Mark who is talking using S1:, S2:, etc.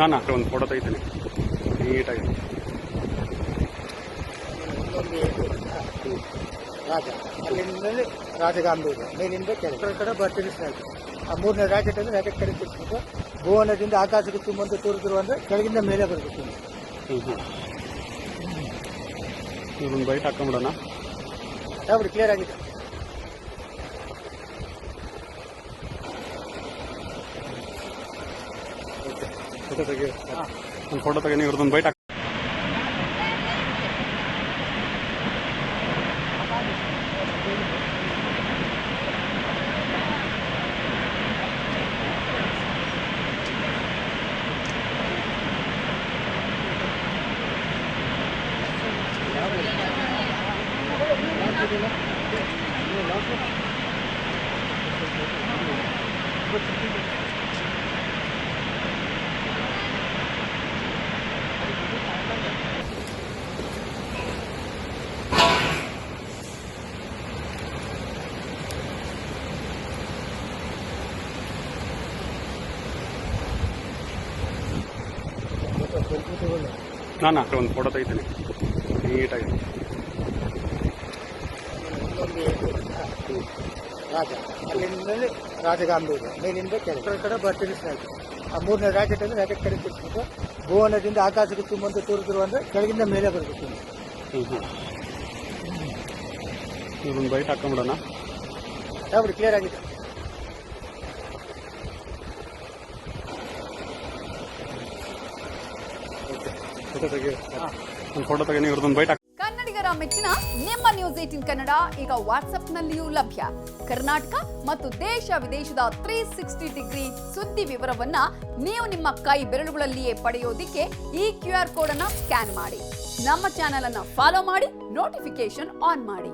S1: ನಾನು ಒಂದು ಫೋಟೋ ತೆಗಿತೀನಿ ನೀಟಾಗಿ.
S2: ರಾಜ ಅಲ್ಲಿಂದ ರಾಜಗಾಂಬೀರ ಮೇಲಿಂದ ಕಡೆ ಬರ್ತೀನಿ ಆ ಮೂರನೇ ರಾಕೆಟ್ ಅಂದ್ರೆ ರಾಕೆಟ್ ಕಡೆ ತಿರ್ಸ್ಬಿಟ್ಟು ಭುವನದಿಂದ ಆಕಾಶಕ್ಕೆ ತುಂಬಂತ ತೋರಿದ್ರು ಅಂದ್ರೆ ಕೆಳಗಿಂದ ಮೇಲೆ ಬರಬೇಕು.
S1: ಒಂದು ಬೈಟ್ ಹಾಕೊಂಡ್ಬಿಡೋಣ.
S2: ಯಾವ್ದು ಕ್ಲಿಯರ್ ಆಗಿದೆ.
S1: ಫೋಟೋ ತೆಗಿ, ಒಂದು ಫೋಟೋ ತೆಗಿ, ಇವ್ರದ್ದೊಂದು ಬೈಟ್ ಹಾಕಿ. ನಾನು ಒಂದು ಫೋಟೋ ತೆಗಿತೀನಿ ನೀಟಾಗಿ.
S2: ರಾಜ ಅಲ್ಲಿಂದ ರಾಜಗಾಂಬೀರ ಮೇಲಿಂದ ಕಡೆ ಬರ್ತೀನಿ ಆ ಮೂರನೇ ರಾಕೆಟ್ ಅಂದ್ರೆ ರಾಕೆಟ್ ಕಡೆ ತಿರ್ಸ್ಬಿಟ್ಟು ಭುವನದಿಂದ ಆಕಾಶಕ್ಕೆ ತುಂಬಂತ ತೋರಿದ್ರು ಅಂದ್ರೆ ಕೆಳಗಿಂದ ಮೇಲೆ ಬರಬೇಕು.
S1: ಇವ್ರೊಂದು ಬೈಟ್ ಹಾಕೊಂಡ್ಬಿಡೋಣ.
S2: ಯಾವ್ದು ಕ್ಲಿಯರ್ ಆಗಿದೆ.
S1: ಫೋಟೋ ತೆಗಿ, ಒಂದು ಫೋಟೋ ತೆಗಿ, ಇವ್ರದ್ದೊಂದು ಬೈಟ್ ಹಾಕಿ.
S3: ಕನ್ನಡಿಗರ ಮೆಚ್ಚಿನ ನಿಮ್ಮ ನ್ಯೂಸ್ 18 ಕನ್ನಡ ಈಗ ವಾಟ್ಸ್ಆಪ್ನಲ್ಲಿಯೂ ಲಭ್ಯ. ಕರ್ನಾಟಕ ಮತ್ತು ದೇಶ ವಿದೇಶದ 360 ಡಿಗ್ರಿ ಸುದ್ದಿ ವಿವರವನ್ನ ನೀವು ನಿಮ್ಮ ಕೈ ಬೆರಳುಗಳಲ್ಲಿಯೇ ಪಡೆಯೋದಿಕ್ಕೆ ಈ QR ಕೋಡ್ ಅನ್ನ ಸ್ಕ್ಯಾನ್ ಮಾಡಿ. ನಮ್ಮ ಚಾನೆಲ್ ಅನ್ನ ಫಾಲೋ ಮಾಡಿ, ನೋಟಿಫಿಕೇಶನ್ ಆನ್ ಮಾಡಿ.